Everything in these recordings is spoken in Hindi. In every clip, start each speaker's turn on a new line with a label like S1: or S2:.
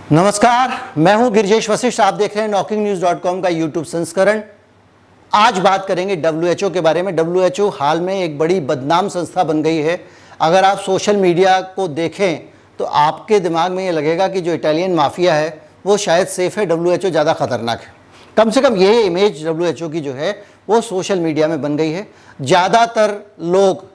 S1: नमस्कार, मैं हूं गिरिजेश वशिष्ठ। आप देख रहे हैं NockingNews.com का यूट्यूब संस्करण। आज बात करेंगे WHO के बारे में। WHO हाल में एक बड़ी बदनाम संस्था बन गई है। अगर आप सोशल मीडिया को देखें तो आपके दिमाग में ये लगेगा कि जो इटालियन माफिया है वो शायद सेफ है, WHO ज़्यादा खतरनाक है। कम से कम ये इमेज WHO की जो है वो सोशल मीडिया में बन गई है। ज़्यादातर लोग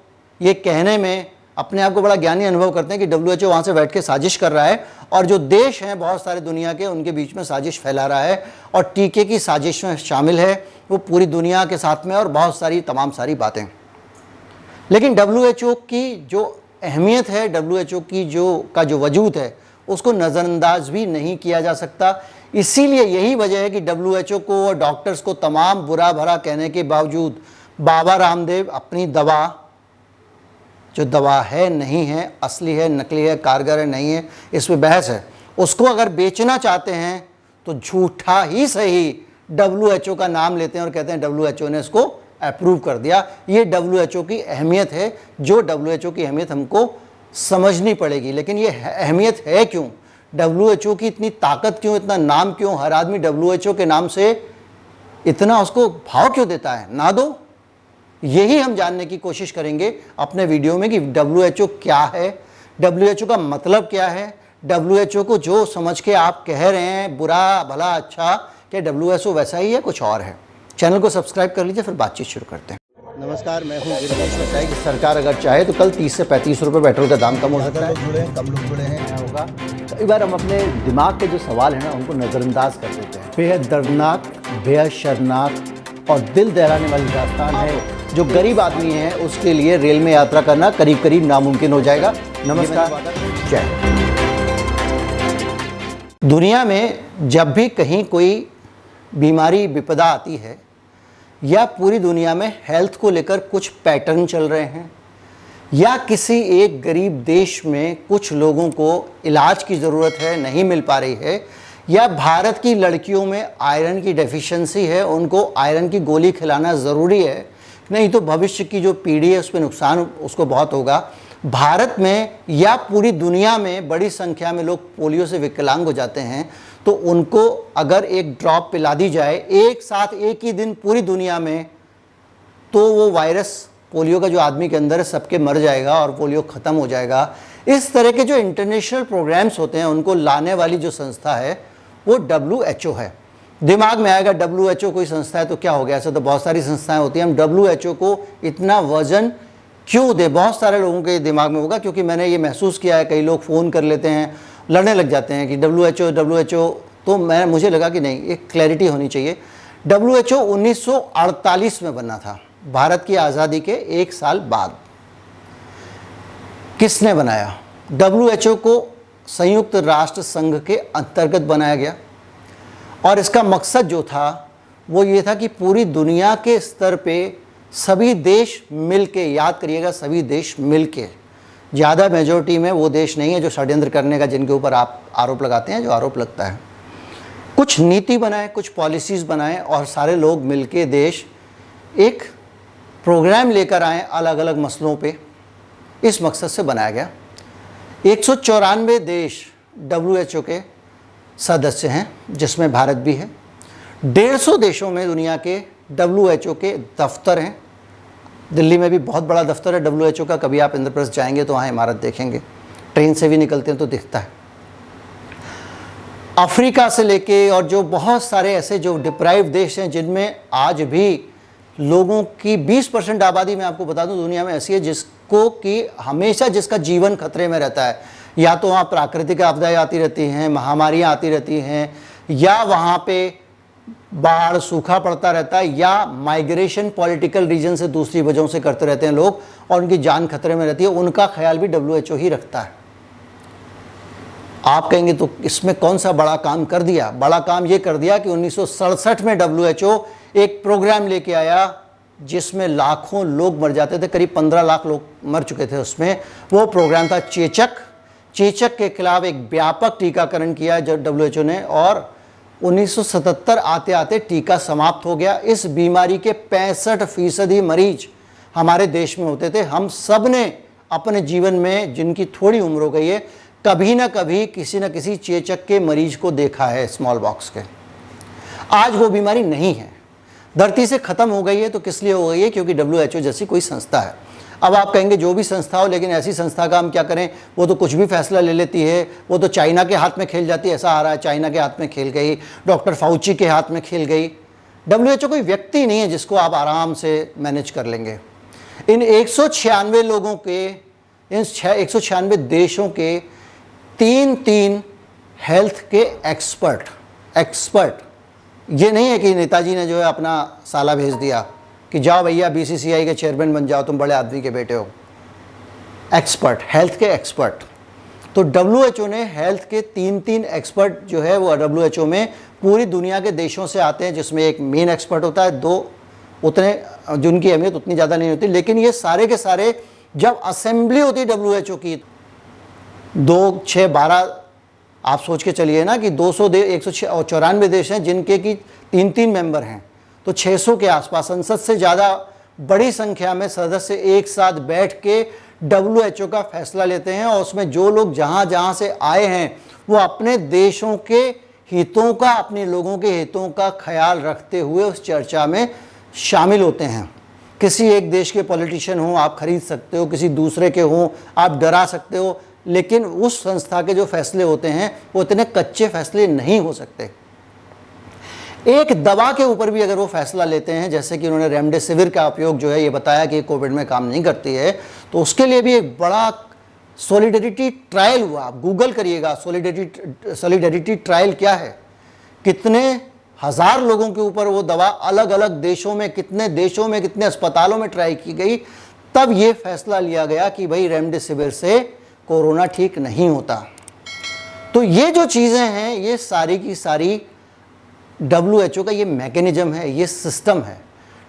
S1: ये कहने में अपने आप को बड़ा ज्ञानी अनुभव करते हैं कि WHO वहाँ से बैठ के साजिश कर रहा है और जो देश हैं बहुत सारे दुनिया के, उनके बीच में साजिश फैला रहा है और टीके की साजिश में शामिल है वो पूरी दुनिया के साथ में और बहुत सारी तमाम सारी बातें। लेकिन WHO की जो अहमियत है, WHO की जो वजूद है, उसको नज़रअंदाज भी नहीं किया जा सकता। इसीलिए यही वजह है कि WHO को और डॉक्टर्स को तमाम बुरा भरा कहने के बावजूद बाबा रामदेव अपनी दवा, जो दवा है नहीं है, असली है नकली है, कारगर है नहीं है, इसमें बहस है, उसको अगर बेचना चाहते हैं तो झूठा ही सही WHO का नाम लेते हैं और कहते हैं WHO ने इसको अप्रूव कर दिया। ये WHO की अहमियत है, जो WHO की अहमियत हमको समझनी पड़ेगी। लेकिन ये अहमियत है क्यों? WHO की इतनी ताकत क्यों, इतना नाम क्यों? हर आदमी WHO के नाम से इतना उसको भाव क्यों देता है? ना दो। यही हम जानने की कोशिश करेंगे अपने वीडियो में कि WHO क्या है, WHO का मतलब क्या है, WHO को जो समझ के आप कह रहे हैं बुरा भला अच्छा, क्या WHO वैसा ही है कुछ और है? चैनल को सब्सक्राइब कर लीजिए, फिर बातचीत शुरू करते हैं। नमस्कार, मैं हूं गिरिजेश वशिष्ठ। सरकार अगर चाहे तो कल 30 से 35 रुपये पेट्रोल का दाम कम हो सकता है। जुड़े हैं, कम लोग जुड़े हैं, होगा। कई बार हम अपने दिमाग के जो सवाल है ना उनको नज़रअंदाज कर देते हैं। बेहद दर्दनाक, बेहद शर्मनाक और दिल दहलाने वाली दास्तान है। जो गरीब आदमी है उसके लिए रेल में यात्रा करना करीब करीब नामुमकिन हो जाएगा। नमस्कार, जय। दुनिया में जब भी कहीं कोई बीमारी विपदा आती है या पूरी दुनिया में हेल्थ को लेकर कुछ पैटर्न चल रहे हैं या किसी एक गरीब देश में कुछ लोगों को इलाज की ज़रूरत है, नहीं मिल पा रही है, या भारत की लड़कियों में आयरन की डेफिशिएंसी है, उनको आयरन की गोली खिलाना ज़रूरी है, नहीं तो भविष्य की जो पीढ़ी है उसमें नुकसान उसको बहुत होगा। भारत में या पूरी दुनिया में बड़ी संख्या में लोग पोलियो से विकलांग हो जाते हैं, तो उनको अगर एक ड्रॉप पिला दी जाए एक साथ एक ही दिन पूरी दुनिया में, तो वो वायरस पोलियो का जो आदमी के अंदर है सबके मर जाएगा और पोलियो ख़त्म हो जाएगा। इस तरह के जो इंटरनेशनल प्रोग्राम्स होते हैं उनको लाने वाली जो संस्था है वो WHO है। दिमाग में आएगा WHO कोई संस्था है तो क्या हो गया, ऐसा तो बहुत सारी संस्थाएं होती हैं, हम WHO को इतना वजन क्यों दे? बहुत सारे लोगों के दिमाग में होगा, क्योंकि मैंने ये महसूस किया है, कई लोग फ़ोन कर लेते हैं, लड़ने लग जाते हैं कि WHO। तो मुझे लगा कि नहीं, एक क्लैरिटी होनी चाहिए। WHO 1948 में बना था, भारत की आज़ादी के 1 साल बाद। किसने बनाया? WHO को संयुक्त राष्ट्र संघ के अंतर्गत बनाया गया और इसका मकसद जो था वो ये था कि पूरी दुनिया के स्तर पे सभी देश मिलके, याद करिएगा सभी देश मिलके, ज़्यादा मेजॉरिटी में वो देश नहीं है जो षड्यंत्र करने का, जिनके ऊपर आप आरोप लगाते हैं, जो आरोप लगता है, कुछ नीति बनाए, कुछ पॉलिसीज़ बनाए और सारे लोग मिलके देश एक प्रोग्राम लेकर आए अलग अलग मसलों पे। इस मकसद से बनाया गया। 194 देश WHO के सदस्य हैं, जिसमें भारत भी है। 150 देशों में दुनिया के WHO के दफ्तर हैं। दिल्ली में भी बहुत बड़ा दफ्तर है WHO का। कभी आप इंद्रप्रस्थ जाएंगे तो वहाँ इमारत देखेंगे, ट्रेन से भी निकलते हैं तो दिखता है। अफ्रीका से लेके और जो बहुत सारे ऐसे जो डिप्राइव देश हैं जिनमें आज भी लोगों की 20% आबादी, मैं आपको बता दूं दुनिया में ऐसी है जिसको कि हमेशा जिसका जीवन खतरे में रहता है। या तो वहाँ प्राकृतिक आपदाएं आती रहती हैं, महामारियाँ आती रहती हैं, या वहाँ पे बाढ़ सूखा पड़ता रहता है, या माइग्रेशन पॉलिटिकल रीजन से दूसरी वजहों से करते रहते हैं लोग और उनकी जान खतरे में रहती है। उनका ख्याल भी WHO ही रखता है। आप कहेंगे तो इसमें कौन सा बड़ा काम कर दिया? बड़ा काम ये कर दिया कि 1967 में WHO एक प्रोग्राम लेके आया जिसमें लाखों लोग मर जाते थे, करीब 15 लाख लोग मर चुके थे उसमें। वो प्रोग्राम था चेचक के खिलाफ एक व्यापक टीकाकरण किया जब WHO ने, और 1977 आते आते टीका समाप्त हो गया। इस बीमारी के 65% मरीज हमारे देश में होते थे। हम सब ने अपने जीवन में, जिनकी थोड़ी उम्र हो गई है, कभी ना कभी किसी न किसी चेचक के मरीज को देखा है, स्मॉल पॉक्स के। आज वो बीमारी नहीं है, धरती से खत्म हो गई है। तो किस लिए हो गई है? क्योंकि WHO जैसी कोई संस्था है। अब आप कहेंगे जो भी संस्था हो, लेकिन ऐसी संस्था का हम क्या करें, वो तो कुछ भी फैसला ले लेती है, वो तो चाइना के हाथ में खेल जाती है। ऐसा आ रहा है चाइना के हाथ में खेल गई, डॉक्टर फाउची के हाथ में खेल गई। WHO कोई व्यक्ति नहीं है जिसको आप आराम से मैनेज कर लेंगे। इन 196 लोगों के, इन 196 देशों के 3 हेल्थ के एक्सपर्ट, ये नहीं है कि नेताजी ने जो है अपना साला भेज दिया कि जाओ भैया BCCI के चेयरमैन बन जाओ, तुम बड़े आदमी के बेटे हो। एक्सपर्ट, हेल्थ के एक्सपर्ट। तो WHO ने हेल्थ के 3 एक्सपर्ट जो है वो WHO में पूरी दुनिया के देशों से आते हैं, जिसमें एक मेन एक्सपर्ट होता है, 2 उतने जिनकी अहमियत उतनी ज़्यादा नहीं होती। लेकिन ये सारे के सारे जब असेंबली होती है WHO की, 2, 6, 12, आप सोच के चलिए ना कि 194 देश हैं जिनके की 3 मेंबर हैं, तो 600 के आसपास, संसद से ज़्यादा बड़ी संख्या में सदस्य एक साथ बैठ के WHO का फैसला लेते हैं। और उसमें जो लोग जहाँ जहाँ से आए हैं वो अपने देशों के हितों का, अपने लोगों के हितों का ख्याल रखते हुए उस चर्चा में शामिल होते हैं। किसी एक देश के पॉलिटिशियन हो आप खरीद सकते हो, किसी दूसरे के हो आप डरा सकते हो, लेकिन उस संस्था के जो फैसले होते हैं वो इतने कच्चे फैसले नहीं हो सकते। एक दवा के ऊपर भी अगर वो फैसला लेते हैं, जैसे कि उन्होंने रेमडेसिविर का उपयोग जो है ये बताया कि कोविड में काम नहीं करती है, तो उसके लिए भी एक बड़ा सॉलिडेरिटी ट्रायल हुआ। आप गूगल करिएगा सॉलिडेरिटी ट्रायल क्या है, कितने हजार लोगों के ऊपर वो दवा अलग अलग देशों में, कितने देशों में, कितने अस्पतालों में ट्राई की गई, तब ये फैसला लिया गया कि भाई रेमडेसिविर से कोरोना ठीक नहीं होता। तो ये जो चीज़ें हैं ये सारी की सारी WHO का ये मैकेनिज्म है, ये सिस्टम है।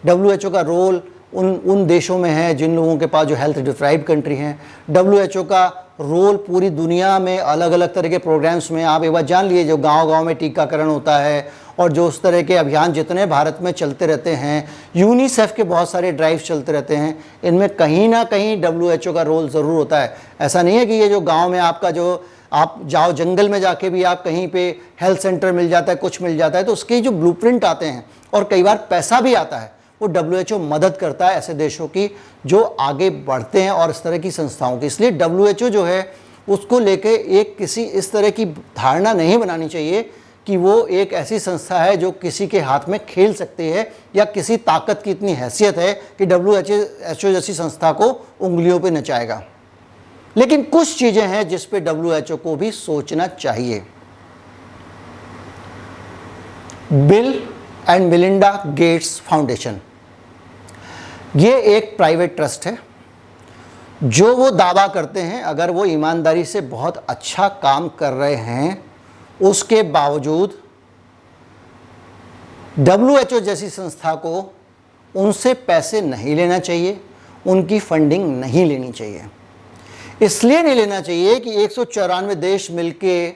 S1: WHO का रोल उन देशों में है जिन लोगों के पास जो हेल्थ डिप्राइव्ड कंट्री हैं। WHO का रोल पूरी दुनिया में अलग अलग तरह के प्रोग्राम्स में, आप एक बार जान लिए, जो गांव-गांव में टीकाकरण होता है और जो उस तरह के अभियान जितने भारत में चलते रहते हैं, यूनिसेफ के बहुत सारे ड्राइव्स चलते रहते हैं, इनमें कहीं ना कहीं WHO का रोल ज़रूर होता है। ऐसा नहीं है कि ये जो गाँव में आपका जो आप जाओ जंगल में जाके भी आप कहीं पे हेल्थ सेंटर मिल जाता है, कुछ मिल जाता है, तो उसके जो ब्लूप्रिंट आते हैं और कई बार पैसा भी आता है, वो WHO मदद करता है ऐसे देशों की जो आगे बढ़ते हैं और इस तरह की संस्थाओं की। इसलिए WHO जो है उसको लेके एक किसी इस तरह की धारणा नहीं बनानी चाहिए कि वो एक ऐसी संस्था है जो किसी के हाथ में खेल सकती है, या किसी ताकत की इतनी हैसियत है कि WHO जैसी संस्था को उंगलियों पे नचाएगा। लेकिन कुछ चीजें हैं जिस पे WHO को भी सोचना चाहिए। Bill and Melinda Gates foundation, ये एक प्राइवेट ट्रस्ट है जो वो दावा करते हैं अगर वो ईमानदारी से बहुत अच्छा काम कर रहे हैं, उसके बावजूद WHO जैसी संस्था को उनसे पैसे नहीं लेना चाहिए, उनकी फंडिंग नहीं लेनी चाहिए। इसलिए नहीं लेना चाहिए कि 194 देश मिलके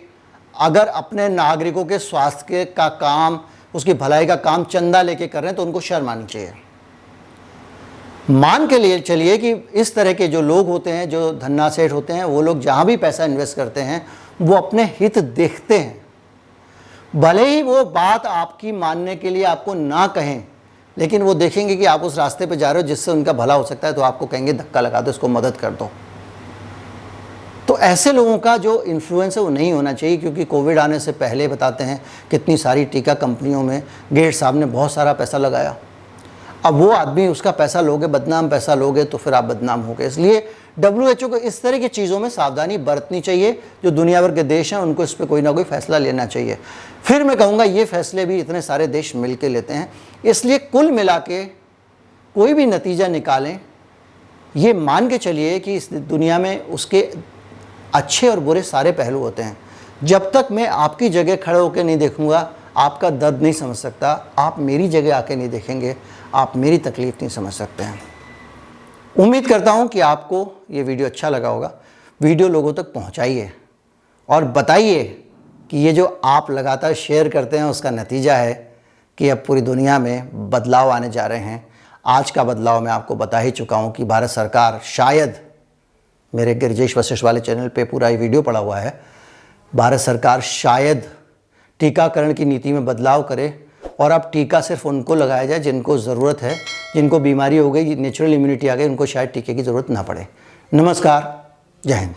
S1: अगर अपने नागरिकों के स्वास्थ्य का काम, उसकी भलाई का काम चंदा लेके कर रहे हैं तो उनको शर्म आनी चाहिए। मान के लिए चलिए कि इस तरह के जो लोग होते हैं, जो धन्ना सेठ होते हैं, वो लोग जहाँ भी पैसा इन्वेस्ट करते हैं वो अपने हित देखते हैं। भले ही वो बात आपकी मानने के लिए आपको ना कहें, लेकिन वो देखेंगे कि आप उस रास्ते पे जा रहे हो जिससे उनका भला हो सकता है, तो आपको कहेंगे धक्का लगा दो, इसको मदद कर दो। तो ऐसे लोगों का जो इन्फ्लुएंस है वो नहीं होना चाहिए, क्योंकि कोविड आने से पहले बताते हैं कितनी सारी टीका कंपनियों में गेट्स साहब ने बहुत सारा पैसा लगाया। अब वो आदमी, उसका पैसा लोगे, बदनाम पैसा लोगे, तो फिर आप बदनाम होगे। इसलिए WHO को इस तरह की चीज़ों में सावधानी बरतनी चाहिए। जो दुनिया भर के देश हैं उनको इस पर कोई ना कोई फैसला लेना चाहिए। फिर मैं कहूँगा ये फैसले भी इतने सारे देश मिल के लेते हैं। इसलिए कुल मिला के कोई भी नतीजा निकालें, ये मान के चलिए कि इस दुनिया में उसके अच्छे और बुरे सारे पहलू होते हैं। जब तक मैं आपकी जगह खड़े होकर नहीं देखूंगा, आपका दर्द नहीं समझ सकता। आप मेरी जगह आके नहीं देखेंगे, आप मेरी तकलीफ़ नहीं समझ सकते हैं। उम्मीद करता हूं कि आपको ये वीडियो अच्छा लगा होगा। वीडियो लोगों तक पहुंचाइए और बताइए कि ये जो आप लगातार शेयर करते हैं उसका नतीजा है कि अब पूरी दुनिया में बदलाव आने जा रहे हैं। आज का बदलाव मैं आपको बता ही चुका हूं कि भारत सरकार शायद मेरे गिरिजेश वशिष्ठ वाले चैनल पे पूरा ये वीडियो पड़ा हुआ है। भारत सरकार शायद टीकाकरण की नीति में बदलाव करे और अब टीका सिर्फ उनको लगाया जाए जिनको ज़रूरत है, जिनको बीमारी हो गई, नेचुरल इम्यूनिटी आ गई, उनको शायद टीके की ज़रूरत ना पड़े। नमस्कार, जय हिंद।